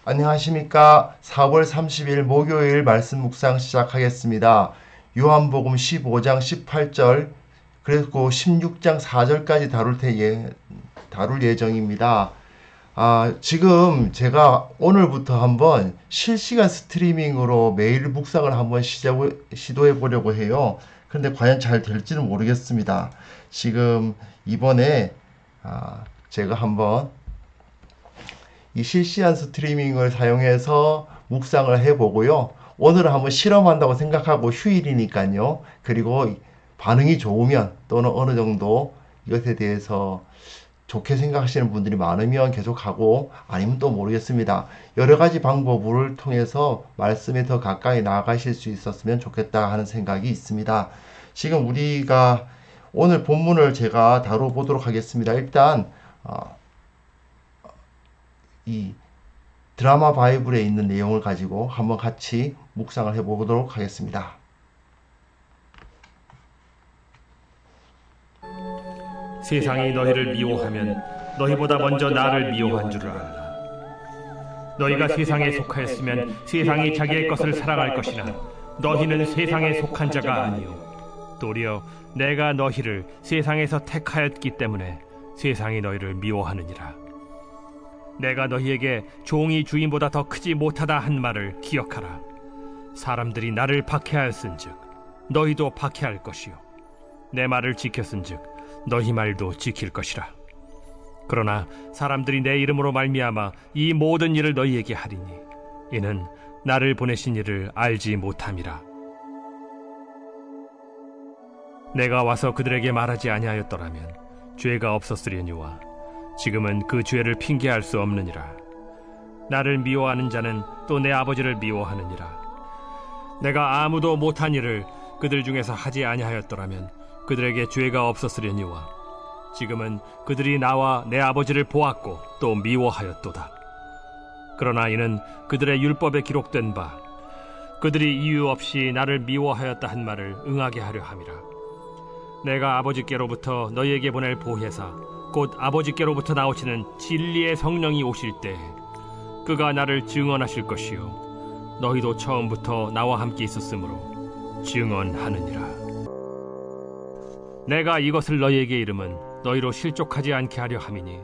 안녕하십니까. 4월 30일 목요일 말씀 묵상 시작하겠습니다. 요한복음 15장 18절 그리고 16장 4절까지 다룰 예정입니다. 지금 제가 오늘부터 한번 실시간 스트리밍으로 매일 묵상을 한번 시도해 보려고 해요. 그런데 과연 잘 될지는 모르겠습니다. 지금 이번에 제가 한번 이 실시간 스트리밍을 사용해서 묵상을 해보고요. 오늘은 한번 실험한다고 생각하고 휴일이니까요. 그리고 반응이 좋으면 또는 어느 정도 이것에 대해서 좋게 생각하시는 분들이 많으면 계속하고 아니면 또 모르겠습니다. 여러 가지 방법을 통해서 말씀에 더 가까이 나아가실 수 있었으면 좋겠다 하는 생각이 있습니다. 지금 우리가 오늘 본문을 제가 다뤄보도록 하겠습니다. 일단 이 드라마 바이블에 있는 내용을 가지고 한번 같이 묵상을 해보도록 하겠습니다. 세상이 너희를 미워하면 너희보다 먼저 나를 미워한 줄을 알라. 너희가 세상에 속하였으면 세상이 자기의 것을 사랑할 것이나 너희는 세상에 속한 자가 아니요 도리어 내가 너희를 세상에서 택하였기 때문에 세상이 너희를 미워하느니라. 내가 너희에게 종이 주인보다 더 크지 못하다 한 말을 기억하라. 사람들이 나를 박해하였은즉 너희도 박해할 것이요 내 말을 지켰은즉 너희 말도 지킬 것이라. 그러나 사람들이 내 이름으로 말미암아 이 모든 일을 너희에게 하리니 이는 나를 보내신 이를 알지 못함이라. 내가 와서 그들에게 말하지 아니하였더라면 죄가 없었으려니와 지금은 그 죄를 핑계할 수 없느니라. 나를 미워하는 자는 또 내 아버지를 미워하느니라. 내가 아무도 못한 일을 그들 중에서 하지 아니하였더라면 그들에게 죄가 없었으려니와 지금은 그들이 나와 내 아버지를 보았고 또 미워하였도다. 그러나 이는 그들의 율법에 기록된 바 그들이 이유 없이 나를 미워하였다 한 말을 응하게 하려 함이라. 내가 아버지께로부터 너희에게 보낼 보혜사 곧 아버지께로부터 나오시는 진리의 성령이 오실 때 그가 나를 증언하실 것이요 너희도 처음부터 나와 함께 있었으므로 증언하느니라. 내가 이것을 너희에게 이름은 너희로 실족하지 않게 하려 함이니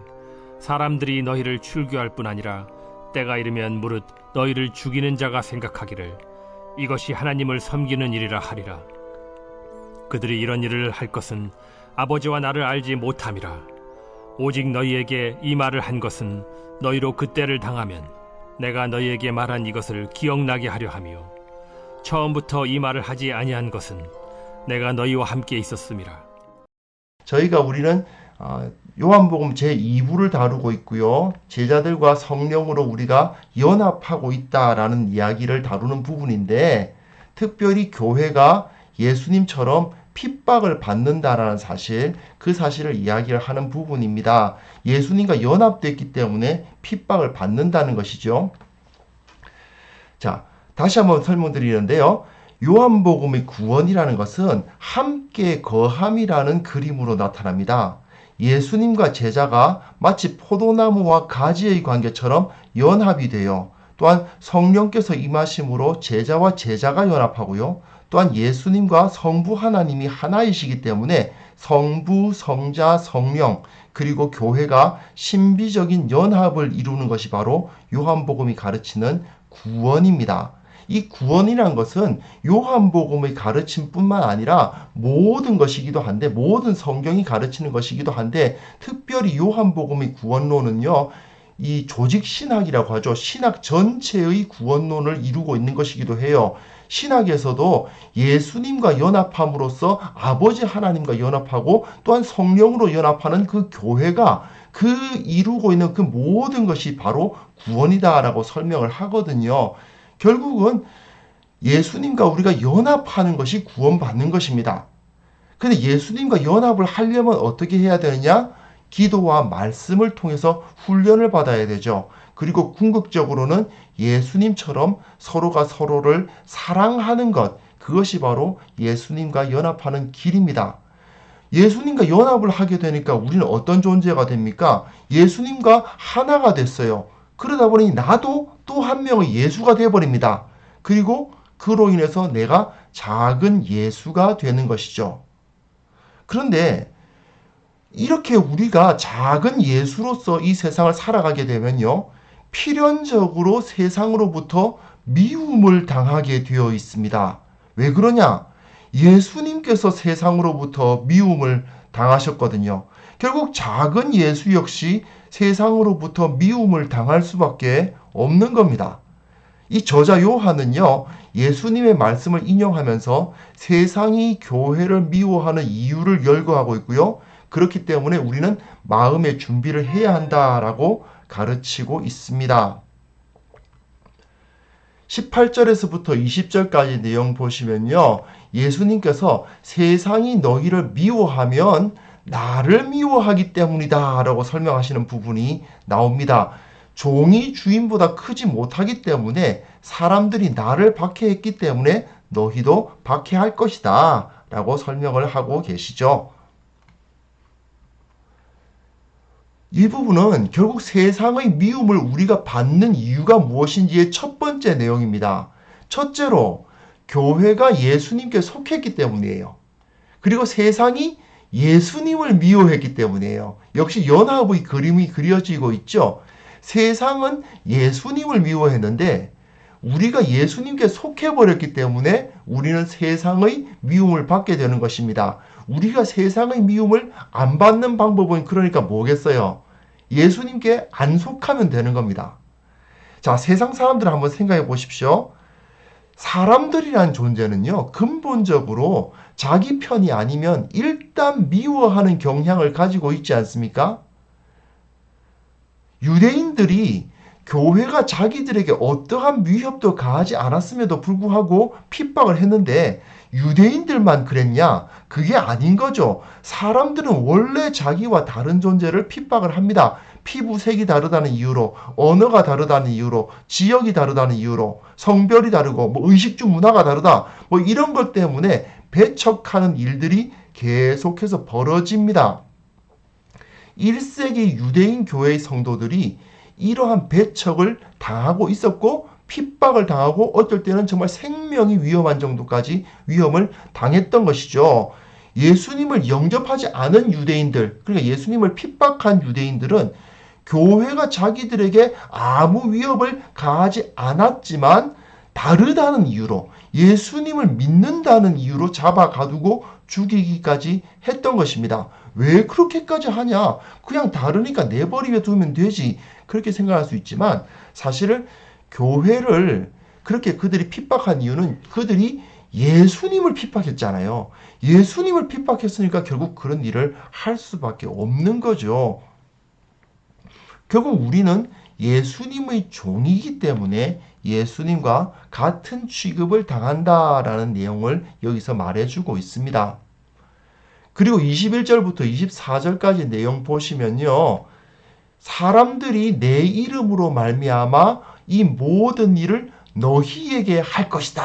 사람들이 너희를 출교할 뿐 아니라 때가 이르면 무릇 너희를 죽이는 자가 생각하기를 이것이 하나님을 섬기는 일이라 하리라. 그들이 이런 일을 할 것은 아버지와 나를 알지 못함이라. 오직 너희에게 이 말을 한 것은 너희로 그때를 당하면 내가 너희에게 말한 이것을 기억나게 하려 하며 처음부터 이 말을 하지 아니한 것은 내가 너희와 함께 있었음이라. 우리는 요한복음 제2부를 다루고 있고요. 제자들과 성령으로 우리가 연합하고 있다라는 이야기를 다루는 부분인데 특별히 교회가 예수님처럼 핍박을 받는다라는 사실, 그 사실을 이야기를 하는 부분입니다. 예수님과 연합됐기 때문에 핍박을 받는다는 것이죠. 자, 다시 한번 설명드리는데요. 요한복음의 구원이라는 것은 함께 거함이라는 그림으로 나타납니다. 예수님과 제자가 마치 포도나무와 가지의 관계처럼 연합이 되어 또한 성령께서 임하심으로 제자와 제자가 연합하고요. 또한 예수님과 성부 하나님이 하나이시기 때문에 성부, 성자, 성령 그리고 교회가 신비적인 연합을 이루는 것이 바로 요한복음이 가르치는 구원입니다. 이 구원이란 것은 요한복음의 가르침뿐만 아니라 모든 것이기도 한데 모든 성경이 가르치는 것이기도 한데 특별히 요한복음의 구원론은요. 이 조직신학이라고 하죠. 신학 전체의 구원론을 이루고 있는 것이기도 해요. 신학에서도 예수님과 연합함으로써 아버지 하나님과 연합하고 또한 성령으로 연합하는 그 교회가 그 이루고 있는 그 모든 것이 바로 구원이다라고 설명을 하거든요. 결국은 예수님과 우리가 연합하는 것이 구원받는 것입니다. 근데 예수님과 연합을 하려면 어떻게 해야 되느냐? 기도와 말씀을 통해서 훈련을 받아야 되죠. 그리고 궁극적으로는 예수님처럼 서로가 서로를 사랑하는 것, 그것이 바로 예수님과 연합하는 길입니다. 예수님과 연합을 하게 되니까 우리는 어떤 존재가 됩니까? 예수님과 하나가 됐어요. 그러다 보니 나도 또 한 명의 예수가 되어버립니다. 그리고 그로 인해서 내가 작은 예수가 되는 것이죠. 그런데 이렇게 우리가 작은 예수로서 이 세상을 살아가게 되면요, 필연적으로 세상으로부터 미움을 당하게 되어 있습니다. 왜 그러냐? 예수님께서 세상으로부터 미움을 당하셨거든요. 결국 작은 예수 역시 세상으로부터 미움을 당할 수밖에 없는 겁니다. 이 저자 요한은요, 예수님의 말씀을 인용하면서 세상이 교회를 미워하는 이유를 열거하고 있고요. 그렇기 때문에 우리는 마음의 준비를 해야 한다라고 가르치고 있습니다. 18절에서부터 20절까지 내용 보시면요, 예수님께서 세상이 너희를 미워하면 나를 미워하기 때문이다 라고 설명하시는 부분이 나옵니다. 종이 주인보다 크지 못하기 때문에 사람들이 나를 박해했기 때문에 너희도 박해할 것이다 라고 설명을 하고 계시죠. 이 부분은 결국 세상의 미움을 우리가 받는 이유가 무엇인지의 첫 번째 내용입니다. 첫째로 교회가 예수님께 속했기 때문이에요. 그리고 세상이 예수님을 미워했기 때문이에요. 역시 연합의 그림이 그려지고 있죠. 세상은 예수님을 미워했는데 우리가 예수님께 속해버렸기 때문에 우리는 세상의 미움을 받게 되는 것입니다. 우리가 세상의 미움을 안 받는 방법은 그러니까 뭐겠어요? 예수님께 안 속하면 되는 겁니다. 자, 세상 사람들을 한번 생각해 보십시오. 사람들이란 존재는요, 근본적으로 자기 편이 아니면 일단 미워하는 경향을 가지고 있지 않습니까? 유대인들이 교회가 자기들에게 어떠한 위협도 가하지 않았음에도 불구하고 핍박을 했는데 유대인들만 그랬냐? 그게 아닌 거죠. 사람들은 원래 자기와 다른 존재를 핍박을 합니다. 피부색이 다르다는 이유로, 언어가 다르다는 이유로, 지역이 다르다는 이유로, 성별이 다르고, 의식주 문화가 다르다. 이런 것 때문에 배척하는 일들이 계속해서 벌어집니다. 1세기 유대인 교회의 성도들이 이러한 배척을 당하고 있었고 핍박을 당하고 어떨 때는 정말 생명이 위험한 정도까지 위험을 당했던 것이죠. 예수님을 영접하지 않은 유대인들, 그러니까 예수님을 핍박한 유대인들은 교회가 자기들에게 아무 위협을 가하지 않았지만 다르다는 이유로 예수님을 믿는다는 이유로 잡아가두고 죽이기까지 했던 것입니다. 왜 그렇게까지 하냐? 그냥 다르니까 내버리며 두면 되지. 그렇게 생각할 수 있지만 사실은 교회를 그렇게 그들이 핍박한 이유는 그들이 예수님을 핍박했잖아요. 예수님을 핍박했으니까 결국 그런 일을 할 수밖에 없는 거죠. 결국 우리는 예수님의 종이기 때문에 예수님과 같은 취급을 당한다라는 내용을 여기서 말해주고 있습니다. 그리고 21절부터 24절까지 내용 보시면요, 사람들이 내 이름으로 말미암아 이 모든 일을 너희에게 할 것이다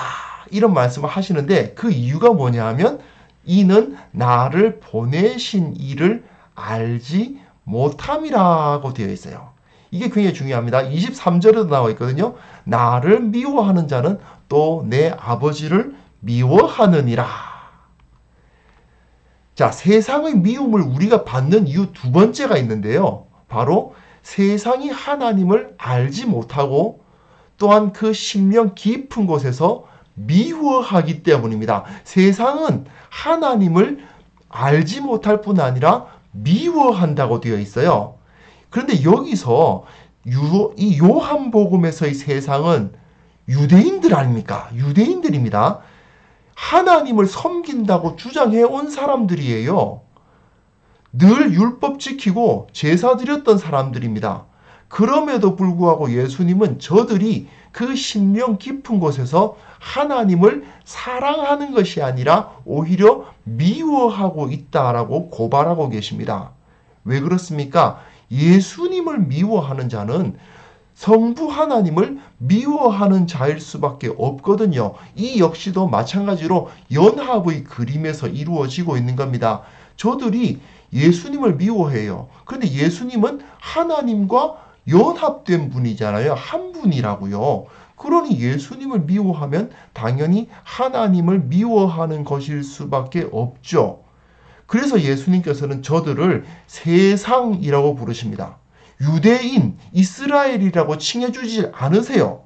이런 말씀을 하시는데 그 이유가 뭐냐 하면 이는 나를 보내신 이를 알지 못함이라고 되어 있어요. 이게 굉장히 중요합니다. 23절에도 나와 있거든요. 나를 미워하는 자는 또 내 아버지를 미워하느니라. 자, 세상의 미움을 우리가 받는 이유 두 번째가 있는데요. 바로 세상이 하나님을 알지 못하고 또한 그 심령 깊은 곳에서 미워하기 때문입니다. 세상은 하나님을 알지 못할 뿐 아니라 미워한다고 되어 있어요. 그런데 여기서 이 요한복음에서의 세상은 유대인들 아닙니까? 유대인들입니다. 하나님을 섬긴다고 주장해 온 사람들이에요. 늘 율법 지키고 제사 드렸던 사람들입니다. 그럼에도 불구하고 예수님은 저들이 그 심령 깊은 곳에서 하나님을 사랑하는 것이 아니라 오히려 미워하고 있다라고 고발하고 계십니다. 왜 그렇습니까? 예수님을 미워하는 자는 성부 하나님을 미워하는 자일 수밖에 없거든요. 이 역시도 마찬가지로 연합의 그림에서 이루어지고 있는 겁니다. 저들이 예수님을 미워해요. 그런데 예수님은 하나님과 연합된 분이잖아요. 한 분이라고요. 그러니 예수님을 미워하면 당연히 하나님을 미워하는 것일 수밖에 없죠. 그래서 예수님께서는 저들을 세상이라고 부르십니다. 유대인, 이스라엘이라고 칭해주지 않으세요.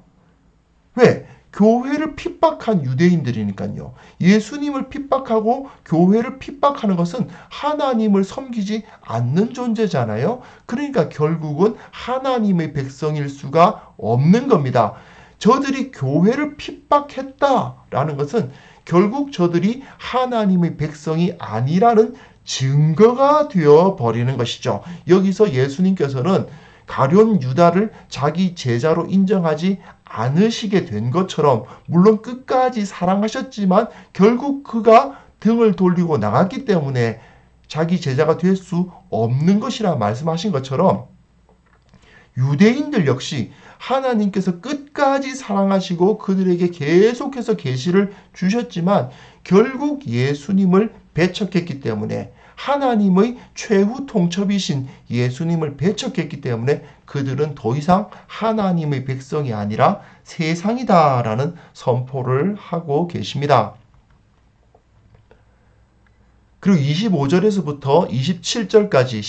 왜? 교회를 핍박한 유대인들이니까요. 예수님을 핍박하고 교회를 핍박하는 것은 하나님을 섬기지 않는 존재잖아요. 그러니까 결국은 하나님의 백성일 수가 없는 겁니다. 저들이 교회를 핍박했다라는 것은 결국 저들이 하나님의 백성이 아니라는 증거가 되어 버리는 것이죠. 여기서 예수님께서는 가룟 유다를 자기 제자로 인정하지 않으시게 된 것처럼, 물론 끝까지 사랑하셨지만 결국 그가 등을 돌리고 나갔기 때문에 자기 제자가 될 수 없는 것이라 말씀하신 것처럼, 유대인들 역시 하나님께서 끝까지 사랑하시고 그들에게 계속해서 계시를 주셨지만 결국 예수님을 배척했기 때문에, 하나님의 최후 통첩이신 예수님을 배척했기 때문에 그들은 더 이상 하나님의 백성이 아니라 세상이다라는 선포를 하고 계십니다. 그리고 25절에서부터 27절까지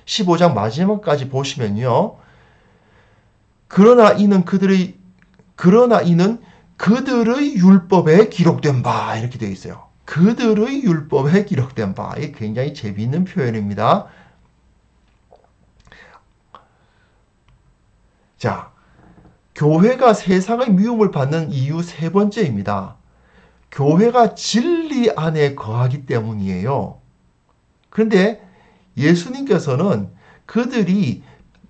15장 마지막까지 보시면요. 그러나 이는 그들의 율법에 기록된 바, 이렇게 되어 있어요. 그들의 율법에 기록된 바. 이게 굉장히 재미있는 표현입니다. 자, 교회가 세상의 미움을 받는 이유 세 번째입니다. 교회가 진리 안에 거하기 때문이에요. 그런데 예수님께서는 그들이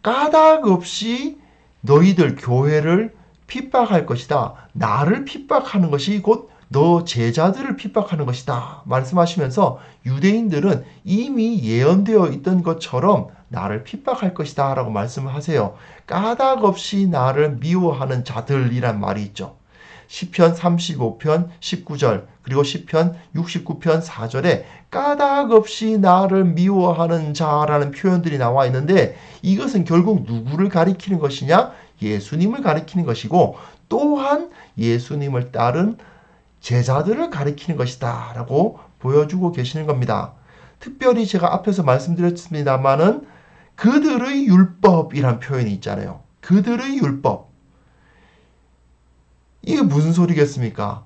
까닭 없이 너희들 교회를 핍박할 것이다. 나를 핍박하는 것이 곧 너 제자들을 핍박하는 것이다. 말씀하시면서 유대인들은 이미 예언되어 있던 것처럼 나를 핍박할 것이다 라고 말씀을 하세요. 까닭 없이 나를 미워하는 자들이란 말이 있죠. 시편 35편 19절 그리고 시편 69편 4절에 까닭 없이 나를 미워하는 자라는 표현들이 나와 있는데, 이것은 결국 누구를 가리키는 것이냐? 예수님을 가리키는 것이고, 또한 예수님을 따른 제자들을 가리키는 것이다 라고 보여주고 계시는 겁니다. 특별히 제가 앞에서 말씀드렸습니다마는 그들의 율법이란 표현이 있잖아요. 그들의 율법. 이게 무슨 소리겠습니까?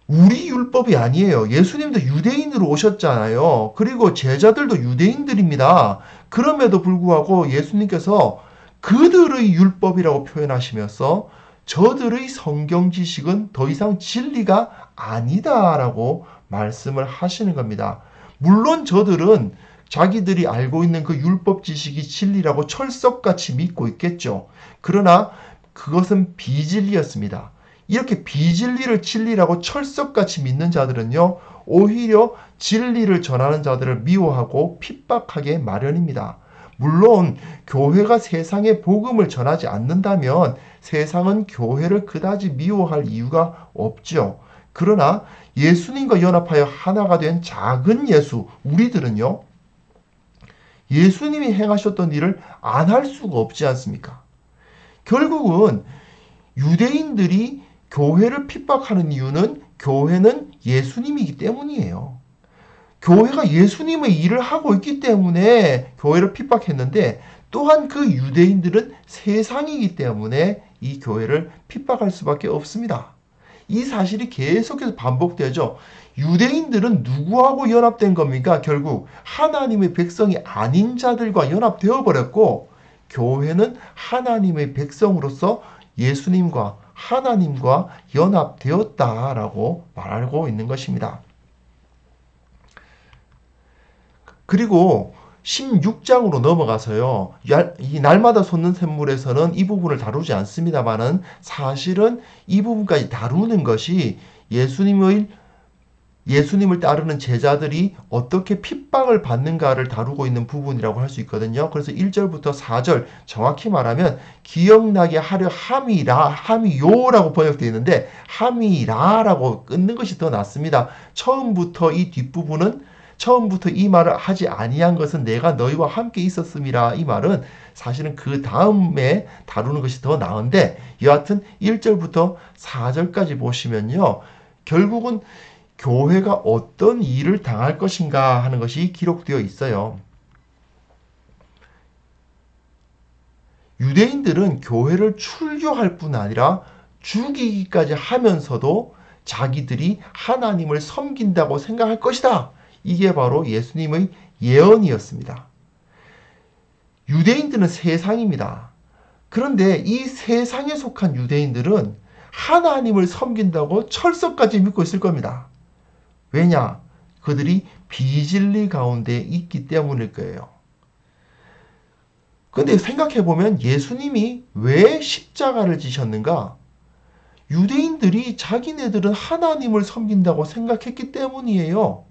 우리 율법이 아니에요. 예수님도 유대인으로 오셨잖아요. 그리고 제자들도 유대인들입니다. 그럼에도 불구하고 예수님께서 그들의 율법이라고 표현하시면서 저들의 성경 지식은 더 이상 진리가 아니다라고 말씀을 하시는 겁니다. 물론 저들은 자기들이 알고 있는 그 율법 지식이 진리라고 철석같이 믿고 있겠죠. 그러나 그것은 비진리였습니다. 이렇게 비진리를 진리라고 철석같이 믿는 자들은요, 오히려 진리를 전하는 자들을 미워하고 핍박하게 마련입니다. 물론 교회가 세상에 복음을 전하지 않는다면 세상은 교회를 그다지 미워할 이유가 없죠. 그러나 예수님과 연합하여 하나가 된 작은 예수, 우리들은요, 예수님이 행하셨던 일을 안 할 수가 없지 않습니까? 결국은 유대인들이 교회를 핍박하는 이유는 교회는 예수님이기 때문이에요. 교회가 예수님의 일을 하고 있기 때문에 교회를 핍박했는데, 또한 그 유대인들은 세상이기 때문에 이 교회를 핍박할 수밖에 없습니다. 이 사실이 계속해서 반복되죠. 유대인들은 누구하고 연합된 겁니까? 결국 하나님의 백성이 아닌 자들과 연합되어 버렸고, 교회는 하나님의 백성으로서 예수님과 하나님과 연합되었다라고 말하고 있는 것입니다. 그리고 16장으로 넘어가서요, 이 날마다 솟는 샘물에서는 이 부분을 다루지 않습니다만은 사실은 이 부분까지 다루는 것이 예수님을 따르는 제자들이 어떻게 핍박을 받는가를 다루고 있는 부분이라고 할 수 있거든요. 그래서 1절부터 4절, 정확히 말하면 기억나게 하려 함이요라고 번역되어 있는데 함이라라고 끊는 것이 더 낫습니다. 처음부터 이 뒷부분은 처음부터 이 말을 하지 아니한 것은 내가 너희와 함께 있었음이라. 이 말은 사실은 그 다음에 다루는 것이 더 나은데, 여하튼 1절부터 4절까지 보시면요, 결국은 교회가 어떤 일을 당할 것인가 하는 것이 기록되어 있어요. 유대인들은 교회를 출교할 뿐 아니라 죽이기까지 하면서도 자기들이 하나님을 섬긴다고 생각할 것이다. 이게 바로 예수님의 예언이었습니다. 유대인들은 세상입니다. 그런데 이 세상에 속한 유대인들은 하나님을 섬긴다고 철석까지 믿고 있을 겁니다. 왜냐? 그들이 비진리 가운데 있기 때문일 거예요. 근데 생각해보면 예수님이 왜 십자가를 지셨는가? 유대인들이 자기네들은 하나님을 섬긴다고 생각했기 때문이에요.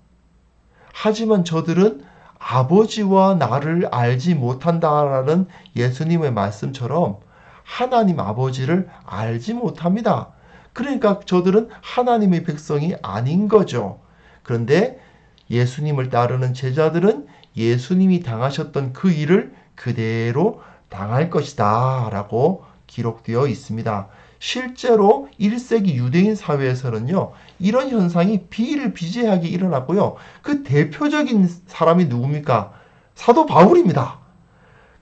하지만 저들은 아버지와 나를 알지 못한다라는 예수님의 말씀처럼 하나님 아버지를 알지 못합니다. 그러니까 저들은 하나님의 백성이 아닌 거죠. 그런데 예수님을 따르는 제자들은 예수님이 당하셨던 그 일을 그대로 당할 것이다 라고 기록되어 있습니다. 실제로 1세기 유대인 사회에서는요, 이런 현상이 비일비재하게 일어났고요. 그 대표적인 사람이 누굽니까? 사도 바울입니다.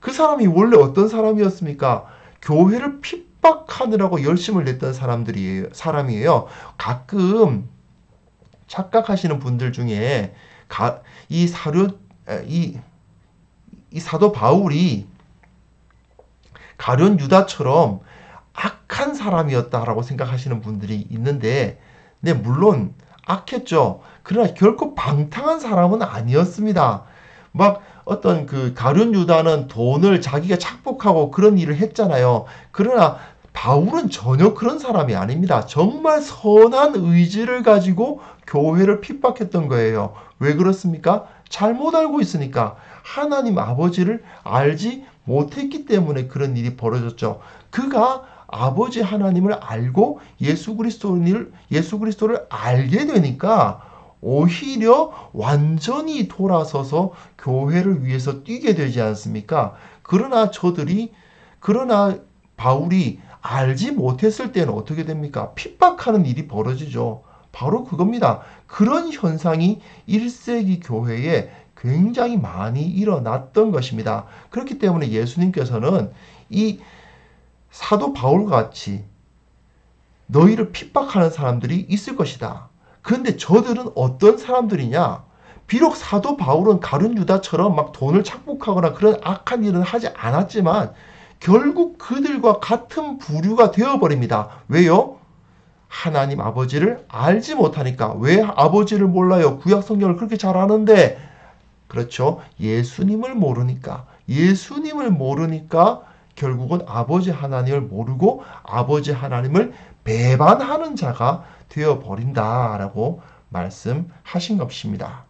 그 사람이 원래 어떤 사람이었습니까? 교회를 핍박하느라고 열심을 냈던 사람이에요. 가끔 착각하시는 분들 중에 이 사도 바울이 가룟 유다처럼 악한 사람이었다라고 생각하시는 분들이 있는데, 네, 물론 악했죠. 그러나 결코 방탕한 사람은 아니었습니다. 막 어떤 그 가룟 유다는 돈을 자기가 착복하고 그런 일을 했잖아요. 그러나 바울은 전혀 그런 사람이 아닙니다. 정말 선한 의지를 가지고 교회를 핍박했던 거예요. 왜 그렇습니까? 잘못 알고 있으니까. 하나님 아버지를 알지 못했기 때문에 그런 일이 벌어졌죠. 그가 아버지 하나님을 알고 예수 그리스도를 알게 되니까 오히려 완전히 돌아서서 교회를 위해서 뛰게 되지 않습니까? 그러나 바울이 알지 못했을 때는 어떻게 됩니까? 핍박하는 일이 벌어지죠. 바로 그겁니다. 그런 현상이 1세기 교회에 굉장히 많이 일어났던 것입니다. 그렇기 때문에 예수님께서는 이 사도 바울과 같이 너희를 핍박하는 사람들이 있을 것이다. 그런데 저들은 어떤 사람들이냐? 비록 사도 바울은 가룟 유다처럼 막 돈을 착복하거나 그런 악한 일은 하지 않았지만 결국 그들과 같은 부류가 되어버립니다. 왜요? 하나님 아버지를 알지 못하니까. 왜 아버지를 몰라요? 구약 성경을 그렇게 잘 아는데. 그렇죠. 예수님을 모르니까 결국은 아버지 하나님을 모르고 아버지 하나님을 배반하는 자가 되어버린다라고 말씀하신 것입니다.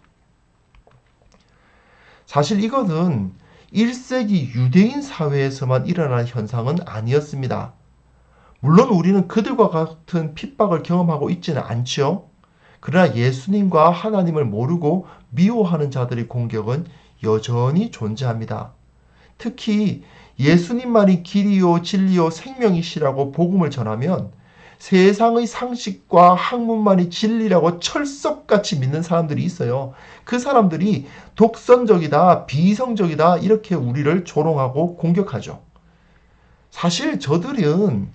사실 이것은 1세기 유대인 사회에서만 일어난 현상은 아니었습니다. 물론 우리는 그들과 같은 핍박을 경험하고 있지는 않죠. 그러나 예수님과 하나님을 모르고 미워하는 자들의 공격은 여전히 존재합니다. 특히 예수님만이 길이요 진리요 생명이시라고 복음을 전하면 세상의 상식과 학문만이 진리라고 철석같이 믿는 사람들이 있어요. 그 사람들이 독선적이다, 비이성적이다 이렇게 우리를 조롱하고 공격하죠. 사실 저들은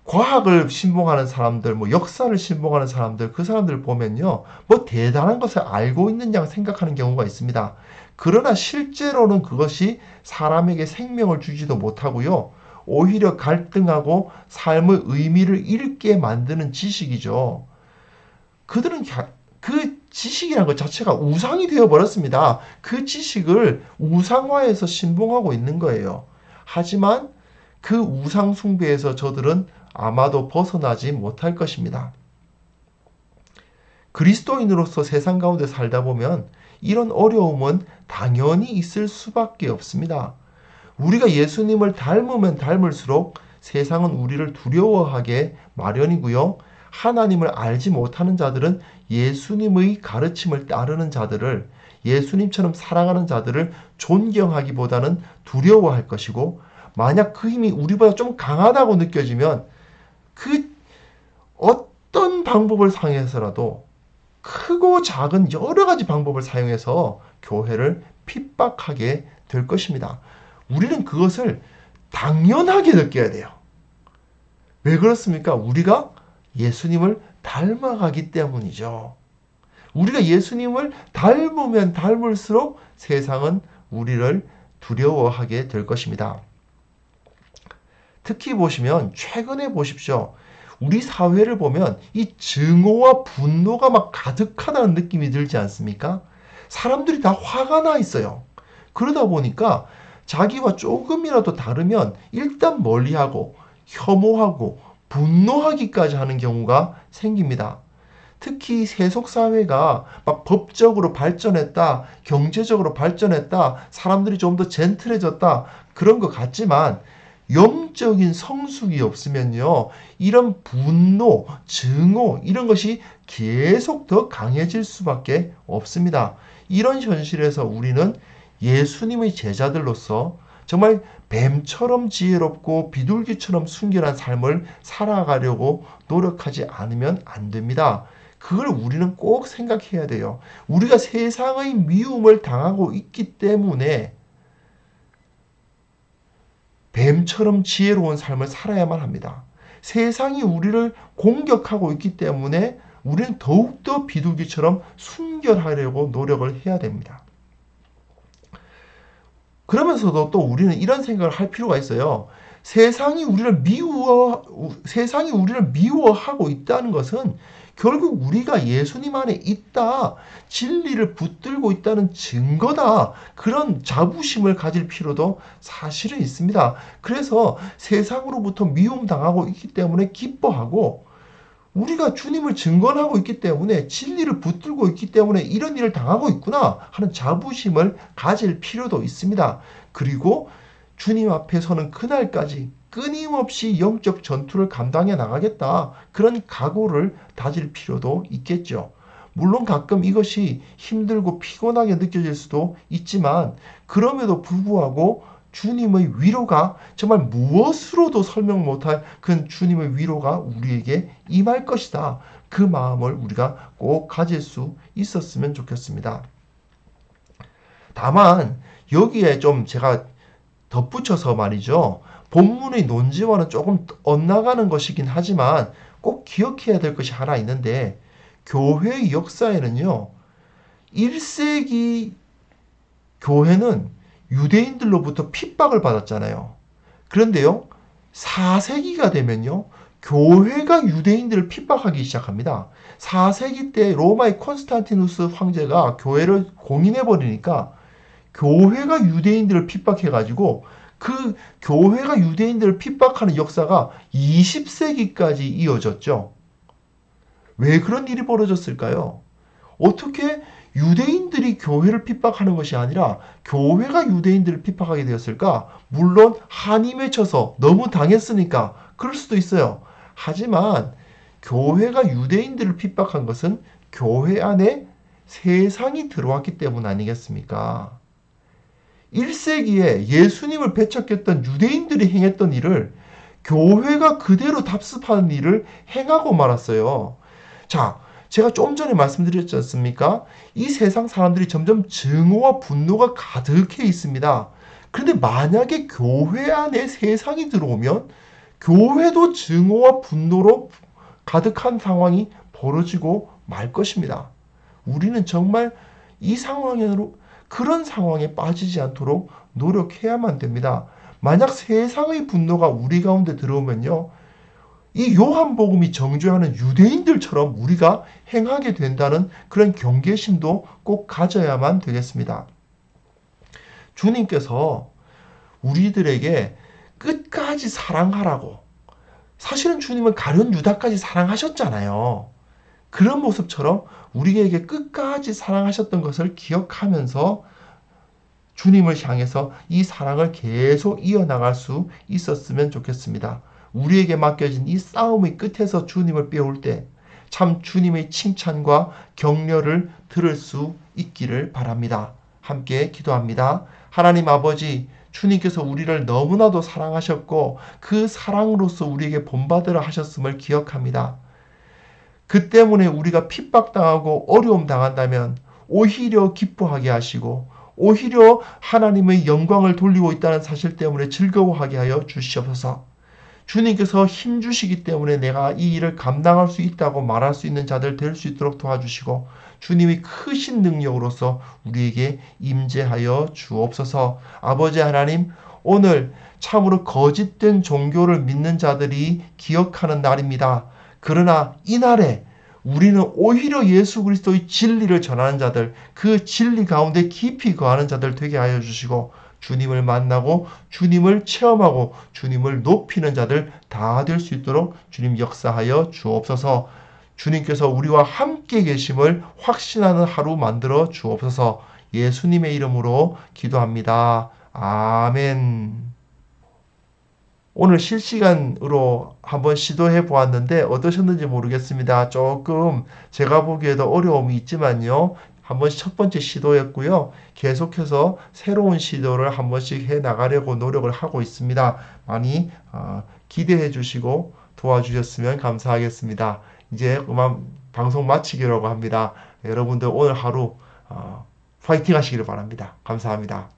과학을 신봉하는 사람들, 역사를 신봉하는 사람들, 그 사람들 보면요, 대단한 것을 알고 있는 양 생각하는 경우가 있습니다. 그러나 실제로는 그것이 사람에게 생명을 주지도 못하고요, 오히려 갈등하고 삶의 의미를 잃게 만드는 지식이죠. 그들은 그 지식이라는 것 자체가 우상이 되어버렸습니다. 그 지식을 우상화해서 신봉하고 있는 거예요. 하지만 그 우상 숭배에서 저들은 아마도 벗어나지 못할 것입니다. 그리스도인으로서 세상 가운데 살다 보면 이런 어려움은 당연히 있을 수밖에 없습니다. 우리가 예수님을 닮으면 닮을수록 세상은 우리를 두려워하게 마련이고요. 하나님을 알지 못하는 자들은 예수님의 가르침을 따르는 자들을, 예수님처럼 살아가는 자들을 존경하기보다는 두려워할 것이고, 만약 그 힘이 우리보다 좀 강하다고 느껴지면 그 어떤 방법을 사용해서라도, 크고 작은 여러 가지 방법을 사용해서 교회를 핍박하게 될 것입니다. 우리는 그것을 당연하게 느껴야 돼요. 왜 그렇습니까? 우리가 예수님을 닮아가기 때문이죠. 우리가 예수님을 닮으면 닮을수록 세상은 우리를 두려워하게 될 것입니다. 특히 보시면, 최근에 보십시오. 우리 사회를 보면 이 증오와 분노가 막 가득하다는 느낌이 들지 않습니까? 사람들이 다 화가 나 있어요. 그러다 보니까 자기와 조금이라도 다르면 일단 멀리하고 혐오하고 분노하기까지 하는 경우가 생깁니다. 특히 세속사회가 막 법적으로 발전했다, 경제적으로 발전했다, 사람들이 좀 더 젠틀해졌다, 그런 것 같지만 영적인 성숙이 없으면요, 이런 분노, 증오, 이런 것이 계속 더 강해질 수밖에 없습니다. 이런 현실에서 우리는 예수님의 제자들로서 정말 뱀처럼 지혜롭고 비둘기처럼 순결한 삶을 살아가려고 노력하지 않으면 안 됩니다. 그걸 우리는 꼭 생각해야 돼요. 우리가 세상의 미움을 당하고 있기 때문에 뱀처럼 지혜로운 삶을 살아야만 합니다. 세상이 우리를 공격하고 있기 때문에 우리는 더욱더 비둘기처럼 순결하려고 노력을 해야 됩니다. 그러면서도 또 우리는 이런 생각을 할 필요가 있어요. 세상이 우리를 미워하고 있다는 것은 결국 우리가 예수님 안에 있다, 진리를 붙들고 있다는 증거다, 그런 자부심을 가질 필요도 사실은 있습니다. 그래서 세상으로부터 미움당하고 있기 때문에 기뻐하고, 우리가 주님을 증거하고 있기 때문에, 진리를 붙들고 있기 때문에 이런 일을 당하고 있구나 하는 자부심을 가질 필요도 있습니다. 그리고 주님 앞에 서는 그날까지 끊임없이 영적 전투를 감당해 나가겠다, 그런 각오를 다질 필요도 있겠죠. 물론 가끔 이것이 힘들고 피곤하게 느껴질 수도 있지만, 그럼에도 불구하고 주님의 위로가 정말 무엇으로도 설명 못할 그 주님의 위로가 우리에게 임할 것이다, 그 마음을 우리가 꼭 가질 수 있었으면 좋겠습니다. 다만 여기에 좀 제가 덧붙여서 말이죠, 본문의 논지와는 조금 엇나가는 것이긴 하지만 꼭 기억해야 될 것이 하나 있는데, 교회의 역사에는요, 1세기 교회는 유대인들로부터 핍박을 받았잖아요. 그런데요, 4세기가 되면요, 교회가 유대인들을 핍박하기 시작합니다. 4세기 때 로마의 콘스탄티누스 황제가 교회를 공인해버리니까 교회가 유대인들을 핍박해가지고, 그 교회가 유대인들을 핍박하는 역사가 20세기까지 이어졌죠. 왜 그런 일이 벌어졌을까요? 어떻게 유대인들이 교회를 핍박하는 것이 아니라 교회가 유대인들을 핍박하게 되었을까? 물론 한이 맺혀서 너무 당했으니까 그럴 수도 있어요. 하지만 교회가 유대인들을 핍박한 것은 교회 안에 세상이 들어왔기 때문 아니겠습니까? 1세기에 예수님을 배척했던 유대인들이 행했던 일을 교회가 그대로 답습하는 일을 행하고 말았어요. 자, 제가 좀 전에 말씀드렸지 않습니까? 이 세상 사람들이 점점 증오와 분노가 가득해 있습니다. 그런데 만약에 교회 안에 세상이 들어오면 교회도 증오와 분노로 가득한 상황이 벌어지고 말 것입니다. 우리는 정말 이 상황으로, 그런 상황에 빠지지 않도록 노력해야만 됩니다. 만약 세상의 분노가 우리 가운데 들어오면요, 이 요한복음이 정죄하는 유대인들처럼 우리가 행하게 된다는 그런 경계심도 꼭 가져야만 되겠습니다. 주님께서 우리들에게 끝까지 사랑하라고, 사실은 주님은 가룟 유다까지 사랑하셨잖아요. 그런 모습처럼 우리에게 끝까지 사랑하셨던 것을 기억하면서 주님을 향해서 이 사랑을 계속 이어나갈 수 있었으면 좋겠습니다. 우리에게 맡겨진 이 싸움의 끝에서 주님을 배울 때 참 주님의 칭찬과 격려를 들을 수 있기를 바랍니다. 함께 기도합니다. 하나님 아버지, 주님께서 우리를 너무나도 사랑하셨고 그 사랑으로서 우리에게 본받으라 하셨음을 기억합니다. 그 때문에 우리가 핍박당하고 어려움 당한다면 오히려 기뻐하게 하시고 오히려 하나님의 영광을 돌리고 있다는 사실 때문에 즐거워하게 하여 주시옵소서. 주님께서 힘주시기 때문에 내가 이 일을 감당할 수 있다고 말할 수 있는 자들 될 수 있도록 도와주시고 주님이 크신 능력으로서 우리에게 임재하여 주옵소서. 아버지 하나님, 오늘 참으로 거짓된 종교를 믿는 자들이 기억하는 날입니다. 그러나 이날에 우리는 오히려 예수 그리스도의 진리를 전하는 자들, 그 진리 가운데 깊이 거하는 자들 되게 하여 주시고 주님을 만나고 주님을 체험하고 주님을 높이는 자들 다 될 수 있도록 주님 역사하여 주옵소서. 주님께서 우리와 함께 계심을 확신하는 하루 만들어 주옵소서. 예수님의 이름으로 기도합니다. 아멘. 오늘 실시간으로 한번 시도해 보았는데 어떠셨는지 모르겠습니다. 조금 제가 보기에도 어려움이 있지만요. 한번 첫 번째 시도였고요. 계속해서 새로운 시도를 한 번씩 해 나가려고 노력을 하고 있습니다. 많이 기대해 주시고 도와주셨으면 감사하겠습니다. 이제 그만 방송 마치기라고 합니다. 여러분들 오늘 하루 파이팅 하시기를 바랍니다. 감사합니다.